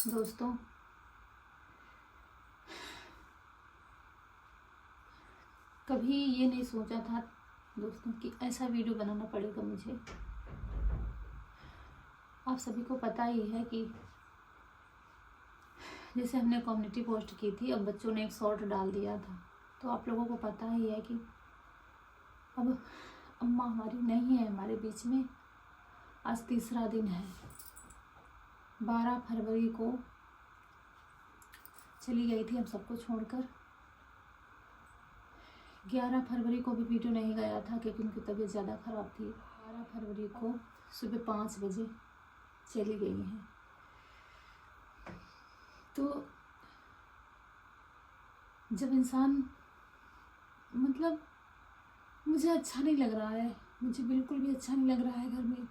दोस्तों, कभी ये नहीं सोचा था दोस्तों कि ऐसा वीडियो बनाना पड़ेगा मुझे। आप सभी को पता ही है कि जैसे हमने कम्युनिटी पोस्ट की थी, अब बच्चों ने एक शॉर्ट डाल दिया था, तो आप लोगों को पता ही है कि अब अम्मा हमारी नहीं है हमारे बीच में। आज तीसरा दिन है। 12 फरवरी को चली गई थी हम सबको छोड़कर। 11 फरवरी को भी वीडियो नहीं गया था क्योंकि उनकी तबीयत ज़्यादा ख़राब थी। 12 फरवरी को सुबह 5 बजे चली गई हैं। तो जब इंसान मुझे अच्छा नहीं लग रहा है, मुझे बिल्कुल भी अच्छा नहीं लग रहा है घर में।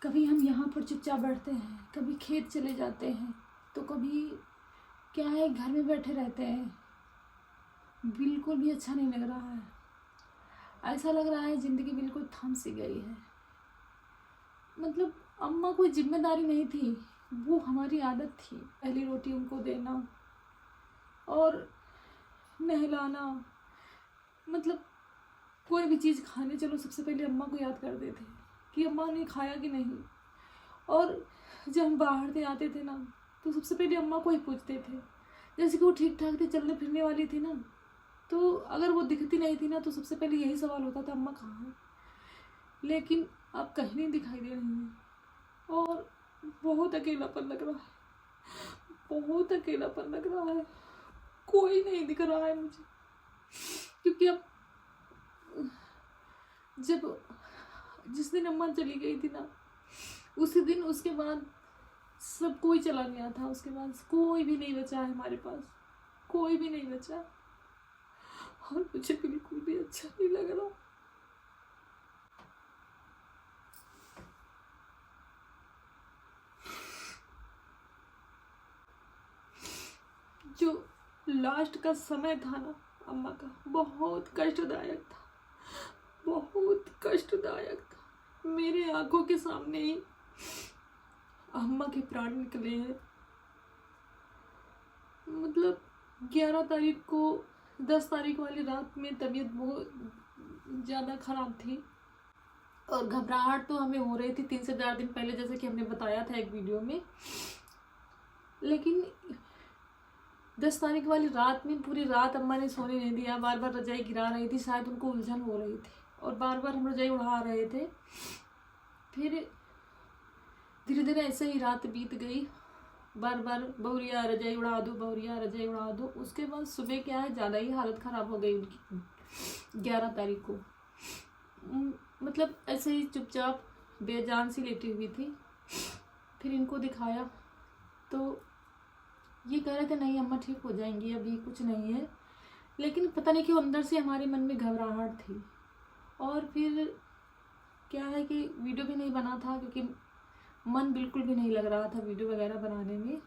कभी हम यहाँ पर चुपचाप बैठते हैं, कभी खेत चले जाते हैं, तो कभी क्या है घर में बैठे रहते हैं। बिल्कुल भी अच्छा नहीं लग रहा है। ऐसा लग रहा है ज़िंदगी बिल्कुल थम सी गई है। अम्मा कोई जिम्मेदारी नहीं थी, वो हमारी आदत थी। पहली रोटी उनको देना और नहलाना, कोई भी चीज़ खाने चलो सबसे पहले अम्मा को याद करते थे कि अम्मा ने खाया कि नहीं। और जब हम बाहर से आते थे ना, तो सबसे पहले अम्मा को ही पूछते थे। जैसे कि वो ठीक ठाक थी, चलने फिरने वाली थी ना, तो अगर वो दिखती नहीं थी ना, तो सबसे पहले यही सवाल होता था, अम्मा कहाँ है। लेकिन अब कहीं नहीं दिखाई दे रही है और बहुत अकेलापन लग रहा है, बहुत अकेलापन लग रहा है। कोई नहीं दिख रहा है मुझे, क्योंकि अब जिस दिन अम्मा चली गई थी ना, उसी दिन उसके बाद सब कोई चला गया था। उसके बाद कोई भी नहीं बचा है हमारे पास, कोई भी नहीं बचा। और मुझे बिल्कुल भी अच्छा नहीं लग रहा। जो लास्ट का समय था ना अम्मा का, बहुत कष्टदायक था, बहुत कष्टदायक था। मेरे आंखों के सामने ही अम्मा के प्राण निकले हैं। 11 तारीख को 10 तारीख वाली रात में तबीयत बहुत ज़्यादा ख़राब थी और घबराहट तो हमें हो रही थी 3 से 4 दिन पहले, जैसे कि हमने बताया था एक वीडियो में। लेकिन 10 तारीख वाली रात में पूरी रात अम्मा ने सोने नहीं दिया, बार बार रजाई गिरा रही थी, शायद उनको उलझन हो रही थी, और बार बार हम रजाई उड़ा रहे थे। फिर धीरे धीरे ऐसे ही रात बीत गई, बार बार बहुरिया रजाई उड़ा दो, बहुरिया रजाई उड़ा दो। उसके बाद सुबह क्या है, ज़्यादा ही हालत ख़राब हो गई उनकी 11 तारीख को। ऐसे ही चुपचाप बेजान सी लेटी हुई थी। फिर इनको दिखाया तो ये कह रहे थे नहीं अम्मा ठीक हो जाएंगी, अभी कुछ नहीं है। लेकिन पता नहीं क्यों अंदर से हमारे मन में घबराहट थी। और फिर क्या है कि वीडियो भी नहीं बना था क्योंकि मन बिल्कुल भी नहीं लग रहा था वीडियो वगैरह बनाने में।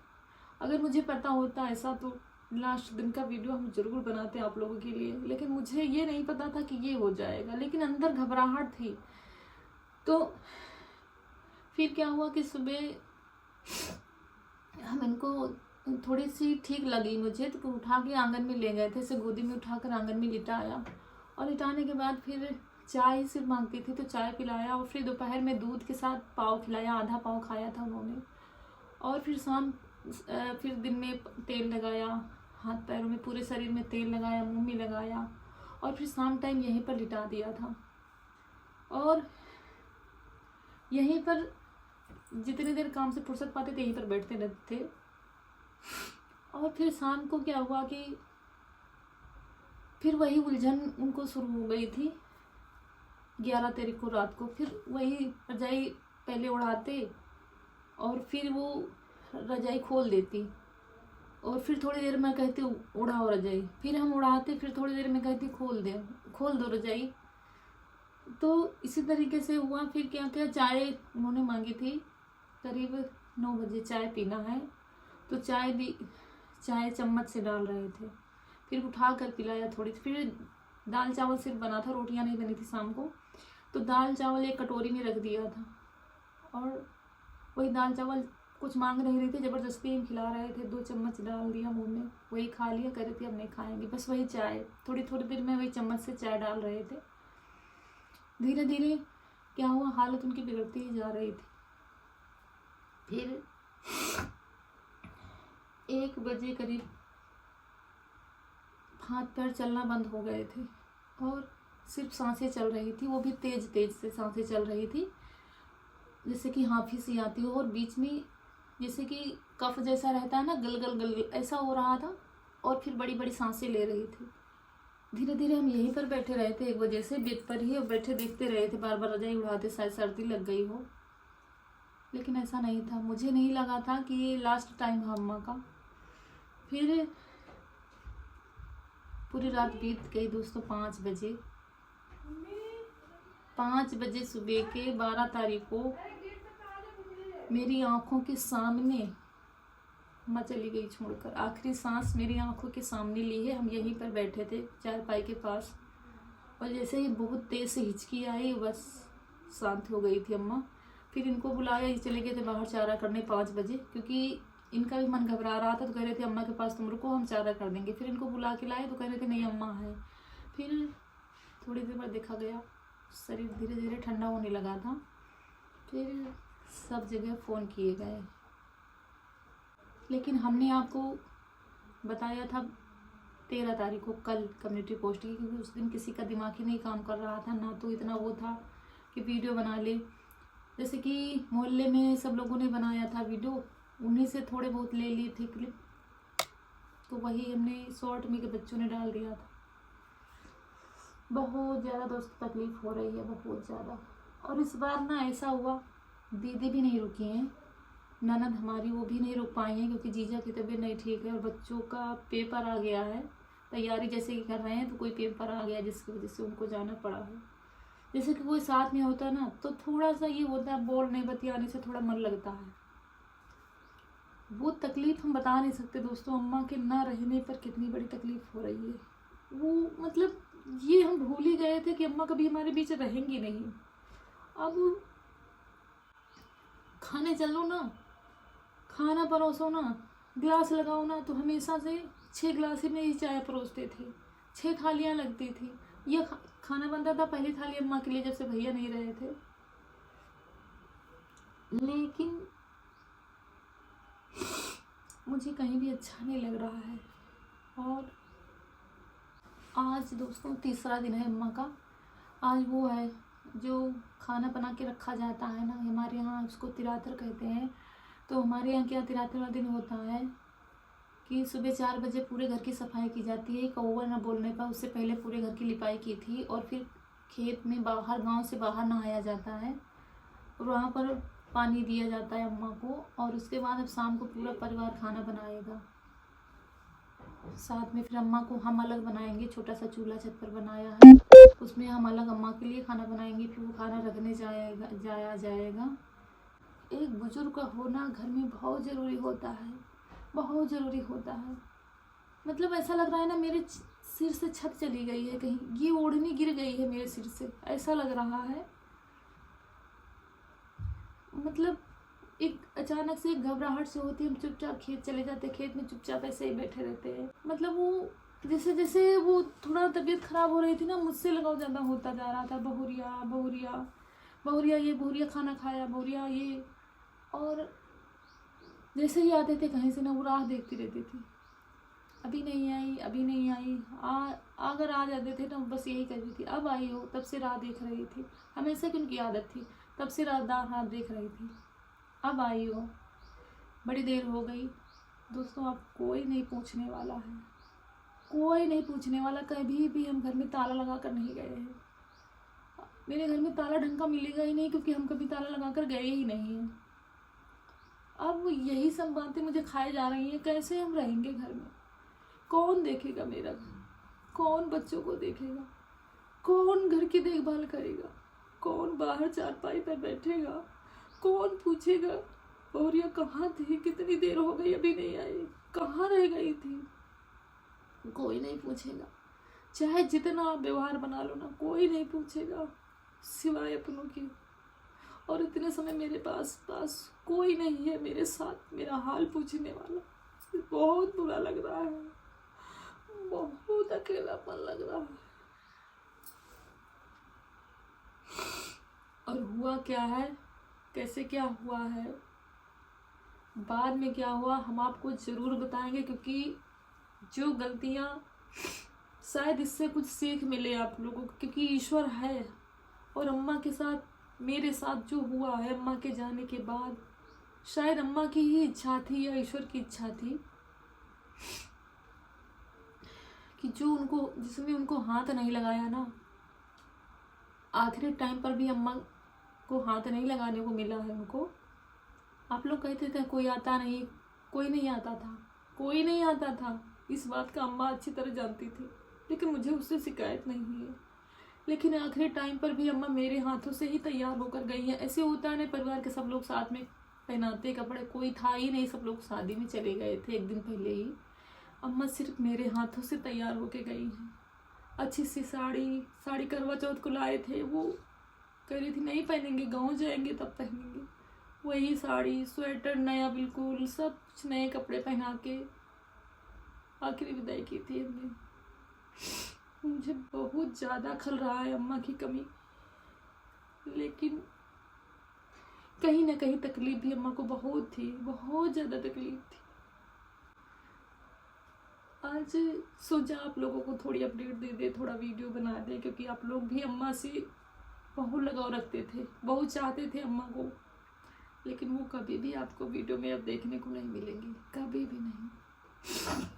अगर मुझे पता होता ऐसा तो लास्ट दिन का वीडियो हम ज़रूर बनाते आप लोगों के लिए, लेकिन मुझे ये नहीं पता था कि ये हो जाएगा। लेकिन अंदर घबराहट थी। तो फिर क्या हुआ कि सुबह हम इनको थोड़ी सी ठीक लगी मुझे, तो उठा के आंगन में ले गए थे। इसे गोदी में उठाकर आंगन में लिटाया और लिटाने के बाद फिर चाय सिर्फ मांगती थी तो चाय पिलाया, और फिर दोपहर में दूध के साथ पाव खिलाया, आधा पाव खाया था उन्होंने। और फिर दिन में तेल लगाया, हाथ पैरों में, पूरे शरीर में तेल लगाया, मुंह में लगाया, और फिर शाम टाइम यहीं पर लिटा दिया था। और यहीं पर जितनी देर काम से फुर्सत पाते थे यहीं पर बैठते रहते थे। और फिर शाम को क्या हुआ कि फिर वही उलझन उनको शुरू हो गई थी 11 तारीख को रात को। फिर वही रजाई पहले उड़ाते और फिर वो रजाई खोल देती, और फिर थोड़ी देर में कहती उड़ाओ रजाई, फिर हम उड़ाते, फिर थोड़ी देर में कहती खोल दो रजाई। तो इसी तरीके से हुआ। फिर क्या क्या, चाय उन्होंने मांगी थी, करीब 9 बजे चाय पीना है, तो चाय चम्मच से डाल रहे थे। फिर उठा कर पिलाया थोड़ी। फिर दाल चावल सिर्फ बना था, रोटियां नहीं बनी थी शाम को, तो दाल चावल एक कटोरी में रख दिया था। और वही दाल चावल कुछ मांग नहीं रही थी, ज़बरदस्ती हम खिला रहे थे, 2 चम्मच डाल दिया मुंह में, वही खा लिया, कह रही थी अब नहीं खाएंगे, बस वही चाय, थोड़ी थोड़ी देर में वही चम्मच से चाय डाल रहे थे। धीरे धीरे क्या हुआ, हालत उनकी बिगड़ती ही जा रही थी। फिर 1 बजे करीब हाथ पैर चलना बंद हो गए थे और सिर्फ सांसें चल रही थी, वो भी तेज तेज से सांसें चल रही थी, जैसे कि हांफी सी आती हो, और बीच में जैसे कि कफ जैसा रहता है ना, गलगल गलगल ऐसा हो रहा था, और फिर बड़ी बड़ी सांसें ले रही थी। धीरे धीरे हम यहीं पर बैठे रहे थे, 1 बजे से बेड पर ही, और बैठे देखते रहे थे, बार बार रजाई उड़ाते, शायद सर्दी लग गई हो, लेकिन ऐसा नहीं था। मुझे नहीं लगा था कि ये लास्ट टाइम है अम्मा का। फिर पूरी रात बीत गई दोस्तों। 5 बजे सुबह के 12 तारीख को मेरी आंखों के सामने माँ चली गई छोड़कर। आखिरी सांस मेरी आंखों के सामने ली है। हम यहीं पर बैठे थे चारपाई के पास, और जैसे ही बहुत तेज से हिचकी आई, बस शांत हो गई थी अम्मा। फिर इनको बुलाया, ये चले गए थे बाहर चारा करने 5 बजे, क्योंकि इनका भी मन घबरा रहा था, तो कह रहे थे अम्मा के पास तुम रुको, हम चारा कर देंगे। फिर इनको बुला के लाए तो कह रहे थे नहीं अम्मा है। फिर थोड़ी देर बाद देखा गया, शरीर धीरे धीरे ठंडा होने लगा था। फिर सब जगह फ़ोन किए गए, लेकिन हमने आपको बताया था 13 तारीख को कल कम्युनिटी पोस्ट की, क्योंकि उस दिन किसी का दिमाग ही नहीं काम कर रहा था, ना तो इतना वो था कि वीडियो बना ले। जैसे कि मोहल्ले में सब लोगों ने बनाया था वीडियो, उन्हीं से थोड़े बहुत ले लिए थे क्लिप, तो वही हमने शॉर्ट में के बच्चों ने डाल दिया था। बहुत ज़्यादा दोस्तों तकलीफ़ हो रही है, बहुत ज़्यादा। और इस बार ना ऐसा हुआ, दीदी भी नहीं रुकी हैं, ननद हमारी वो भी नहीं रुक पाई हैं, क्योंकि जीजा की तबीयत नहीं ठीक है, और बच्चों का पेपर आ गया है, तैयारी जैसे कि कर रहे हैं, तो कोई पेपर आ गया जिसकी वजह से उनको जाना पड़ा है। जैसे कि कोई साथ में होता ना, तो थोड़ा सा ये होता है, बोलने बतियाने से थोड़ा मन लगता है। वो तकलीफ़ हम बता नहीं सकते दोस्तों, अम्मा के ना रहने पर कितनी बड़ी तकलीफ़ हो रही है। वो मतलब ये हम भूल ही गए थे कि अम्मा कभी हमारे बीच रहेंगी नहीं। अब खाने चलो ना, खाना परोसो ना, गिलास लगाओ ना, तो हमेशा से 6 गिलास में ही चाय परोसते थे, 6 थालियाँ लगती थी। यह खाना बनता था पहली थाली अम्मा के लिए, जब से भैया नहीं रहे थे। लेकिन मुझे कहीं भी अच्छा नहीं लग रहा है। और आज दोस्तों 3रा दिन है अम्मा का। आज वो है जो खाना बना के रखा जाता है ना, हमारे यहाँ उसको तिरातर कहते हैं। तो हमारे यहाँ क्या तिरातर वाला दिन होता है कि सुबह 4 बजे पूरे घर की सफाई की जाती है। कौवा न बोलने पर उससे पहले पूरे घर की लिपाई की थी, और फिर खेत में बाहर, गांव से बाहर नहाया जाता है, और वहाँ पर पानी दिया जाता है अम्मा को। और उसके बाद अब शाम को पूरा परिवार खाना बनाएगा साथ में। फिर अम्मा को हम अलग बनाएंगे, छोटा सा चूल्हा छत पर बनाया है, उसमें हम अलग अम्मा के लिए खाना बनाएंगे। फिर वो खाना रखने जाया जाएगा। एक बुजुर्ग का होना घर में बहुत ज़रूरी होता है, बहुत ज़रूरी होता है। मतलब ऐसा लग रहा है ना, मेरे सिर से छत चली गई है, कहीं ये ओढ़नी गिर गई है मेरे सिर से, ऐसा लग रहा है। मतलब एक अचानक से एक घबराहट से होती है। हम चुपचाप खेत चले जाते, खेत में चुपचाप ऐसे ही बैठे रहते हैं। मतलब वो जैसे जैसे वो थोड़ा तबीयत खराब हो रही थी ना, मुझसे लगाव ज़्यादा होता जा रहा था। बहुरिया बहुरिया बहुरिया, ये बहुरिया खाना खाया, बहुरिया ये। और जैसे ही आते थे कहीं से ना, वो राह देखती रहती थी, अभी नहीं आई, अभी नहीं आई। अगर आ जाते थे ना, बस यही कहती थी अब आई हो, तब से राह देख रही थी। हमेशा की उनकी आदत थी, तब से राह देख रही थी, अब आई हो, बड़ी देर हो गई। दोस्तों अब कोई नहीं पूछने वाला है, कोई नहीं पूछने वाला। कभी भी हम घर में ताला लगा कर नहीं गए हैं। मेरे घर में ताला ढंग का मिलेगा ही नहीं, क्योंकि हम कभी ताला लगा कर गए ही नहीं हैं। अब यही सब बातें मुझे खाए जा रही हैं। कैसे हम रहेंगे घर में? कौन देखेगा मेरा घर? कौन बच्चों को देखेगा? कौन घर की देखभाल करेगा? कौन बाहर चारपाई पर बैठेगा? कौन पूछेगा बहुरिया कहाँ थी, कितनी देर हो गई अभी नहीं आई, कहाँ रह गई थी? कोई नहीं पूछेगा। चाहे जितना आप व्यवहार बना लो ना, कोई नहीं पूछेगा सिवाय अपनों की। और इतने समय मेरे पास कोई नहीं है मेरे साथ मेरा हाल पूछने वाला। बहुत बुरा लग रहा है, बहुत अकेलापन लग रहा है। और हुआ क्या है, कैसे क्या हुआ है, बाद में क्या हुआ, हम आपको ज़रूर बताएंगे, क्योंकि जो गलतियाँ शायद इससे कुछ सीख मिले आप लोगों को, क्योंकि ईश्वर है। और अम्मा के साथ, मेरे साथ जो हुआ है अम्मा के जाने के बाद, शायद अम्मा की ही इच्छा थी या ईश्वर की इच्छा थी कि जो उनको, जिसने उनको हाथ नहीं लगाया ना, आखिरी टाइम पर भी अम्मा को हाथ नहीं लगाने को मिला है उनको। आप लोग कहते थे कोई आता नहीं, कोई नहीं आता था, कोई नहीं आता था, इस बात का अम्मा अच्छी तरह जानती थी, लेकिन मुझे उससे शिकायत नहीं है। लेकिन आखिरी टाइम पर भी अम्मा मेरे हाथों से ही तैयार होकर गई है। ऐसे होता है ना, परिवार के सब लोग साथ में पहनाते कपड़े, कोई था ही नहीं, सब लोग शादी में चले गए थे एक दिन पहले ही। अम्मा सिर्फ मेरे हाथों से तैयार होके गई हैं। अच्छी सी साड़ी करवा चौथ को लाए थे, वो कह रही थी नहीं पहनेंगे, गाँव जाएंगे तब पहनेंगे। वही साड़ी, स्वेटर नया, बिल्कुल सब कुछ नए कपड़े पहना के आखिरी विदाई की थी हमने। मुझे बहुत ज़्यादा खल रहा है अम्मा की कमी, लेकिन कहीं ना कहीं तकलीफ भी अम्मा को बहुत थी, बहुत ज़्यादा तकलीफ थी। आज सोचा आप लोगों को थोड़ी अपडेट दे दे, थोड़ा वीडियो बना दे, क्योंकि आप लोग भी अम्मा से बहुत लगाव रखते थे, बहुत चाहते थे अम्मा को, लेकिन वो कभी भी आपको वीडियो में अब देखने को नहीं मिलेंगी, कभी भी नहीं।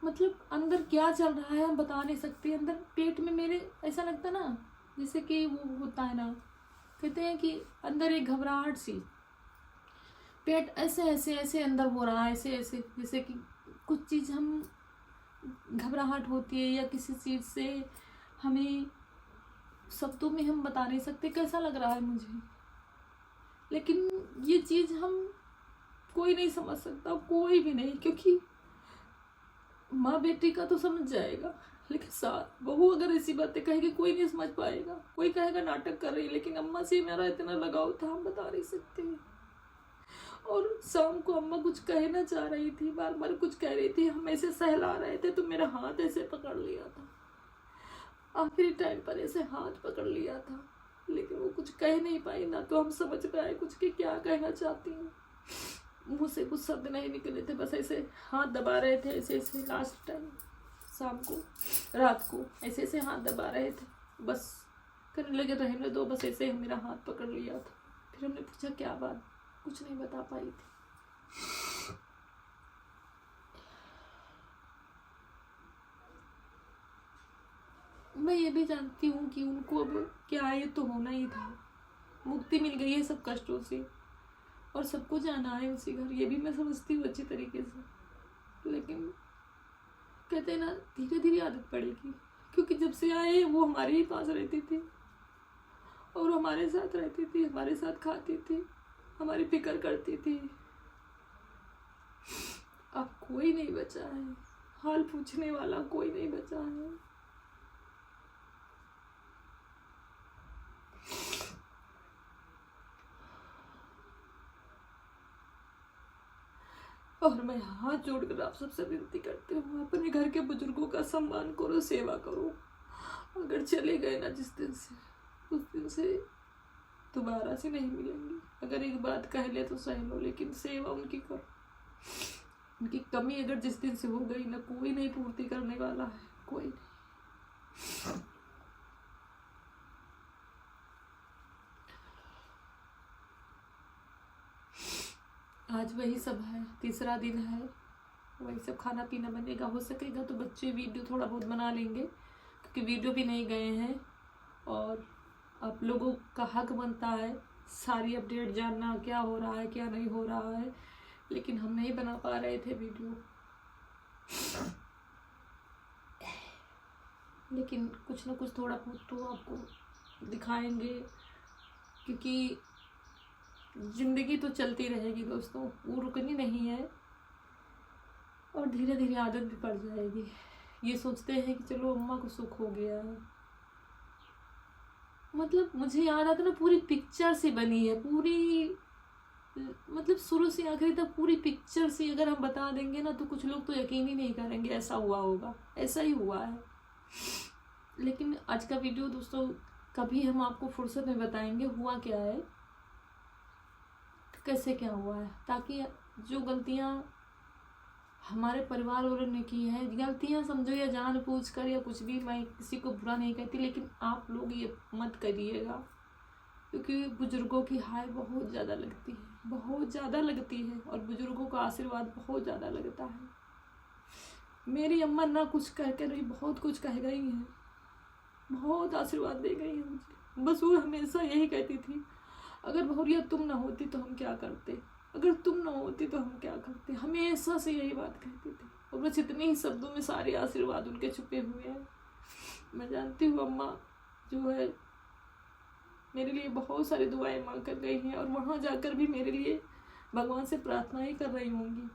मतलब अंदर क्या चल रहा है हम बता नहीं सकते। अंदर पेट में मेरे ऐसा लगता ना, जैसे कि वो होता है ना, कहते हैं कि अंदर एक घबराहट सी, पेट ऐसे ऐसे ऐसे अंदर हो रहा है, ऐसे ऐसे, जैसे कि कुछ चीज़ हम घबराहट होती है या किसी चीज़ से हमें शब्दों में हम बता नहीं सकते कैसा लग रहा है मुझे। लेकिन ये चीज़ हम कोई नहीं समझ सकता, कोई भी नहीं, क्योंकि माँ बेटी का तो समझ जाएगा, लेकिन साथ बहू अगर ऐसी बातें कहेगी कोई नहीं समझ पाएगा, कोई कहेगा नाटक कर रही है। लेकिन अम्मा से मेरा इतना लगाव था, हम बता नहीं सकते। और शाम को अम्मा कुछ कहना चाह रही थी, बार बार कुछ कह रही थी, हम ऐसे सहला रहे थे तो मेरा हाथ ऐसे पकड़ लिया था, आखिरी टाइम पर ऐसे हाथ पकड़ लिया था, लेकिन वो कुछ कह नहीं पाई, ना तो हम समझ पाए कुछ कि क्या कहना चाहती हूँ। मुँह से कुछ शब्द नहीं निकले थे, बस ऐसे हाथ दबा रहे थे, ऐसे ऐसे लास्ट टाइम शाम को, रात को ऐसे ऐसे हाथ दबा रहे थे, बस करने लगे रहने दो, बस ऐसे ही मेरा हाथ पकड़ लिया था। फिर हमने पूछा क्या बात, कुछ नहीं बता पाई थी। मैं ये भी जानती हूँ कि उनको अब क्या है, तो होना ही था, मुक्ति मिल गई है सब कष्टों से, और सबको जाना है उसी घर, ये भी मैं समझती हूँ अच्छी तरीके से। लेकिन कहते हैं ना, धीरे धीरे आदत पड़ेगी, क्योंकि जब से आए वो हमारे ही पास रहती थी और हमारे साथ रहती थी, हमारे साथ खाती थी, हमारी फिक्र करती थी। अब कोई नहीं बचा है, हाल पूछने वाला कोई नहीं बचा है। और मैं हाथ जोड़कर आप सबसे विनती करती हूँ, अपने घर के बुजुर्गों का सम्मान करो, सेवा करो। अगर चले गए ना जिस दिन से, उस दिन से दोबारा से नहीं मिलेंगे। अगर एक बात कह ले तो सह लो, लेकिन सेवा उनकी करो। उनकी कमी अगर जिस दिन से हो गई ना, कोई नहीं पूर्ति करने वाला है, कोई नहीं। आज वही सब है, तीसरा दिन है, वही सब खाना पीना बनेगा। हो सकेगा तो बच्चे वीडियो थोड़ा बहुत बना लेंगे, क्योंकि वीडियो भी नहीं गए हैं, और आप लोगों का हक बनता है सारी अपडेट जानना, क्या हो रहा है क्या नहीं हो रहा है, लेकिन हम नहीं बना पा रहे थे वीडियो। लेकिन कुछ ना कुछ थोड़ा बहुत तो आपको दिखाएंगे, क्योंकि जिंदगी तो चलती रहेगी दोस्तों, वो रुकनी नहीं है, और धीरे धीरे आदत भी पड़ जाएगी, ये सोचते हैं कि चलो अम्मा को सुख हो गया है। मतलब मुझे याद आता ना, पूरी पिक्चर से बनी है, पूरी मतलब शुरू से आखिरी तक पूरी पिक्चर से अगर हम बता देंगे ना तो कुछ लोग तो यकीन ही नहीं करेंगे ऐसा हुआ होगा। ऐसा ही हुआ है। लेकिन आज का वीडियो दोस्तों कभी हम आपको फुर्सत में बताएंगे हुआ क्या है, कैसे क्या हुआ है, ताकि जो गलतियां हमारे परिवार वालों ने की हैं, गलतियां समझो या जानबूझकर या कुछ भी, मैं किसी को बुरा नहीं कहती, लेकिन आप लोग ये मत करिएगा, क्योंकि बुजुर्गों की हाय बहुत ज़्यादा लगती है, बहुत ज़्यादा लगती है, और बुजुर्गों का आशीर्वाद बहुत ज़्यादा लगता है। मेरी अम्मा ना कुछ कह कर भी बहुत कुछ कह गई हैं, बहुत आशीर्वाद दे गई है मुझे। बस वो हमेशा यही कहती थी, अगर बहुरिया तुम ना होती तो हम क्या करते, अगर तुम ना होती तो हम क्या करते, हमेशा से यही बात कहती थी। और बस इतने ही शब्दों में सारे आशीर्वाद उनके छुपे हुए हैं। मैं जानती हूँ अम्मा जो है मेरे लिए बहुत सारी दुआएं मांग कर गई हैं, और वहाँ जाकर भी मेरे लिए भगवान से प्रार्थना ही कर रही होंगी।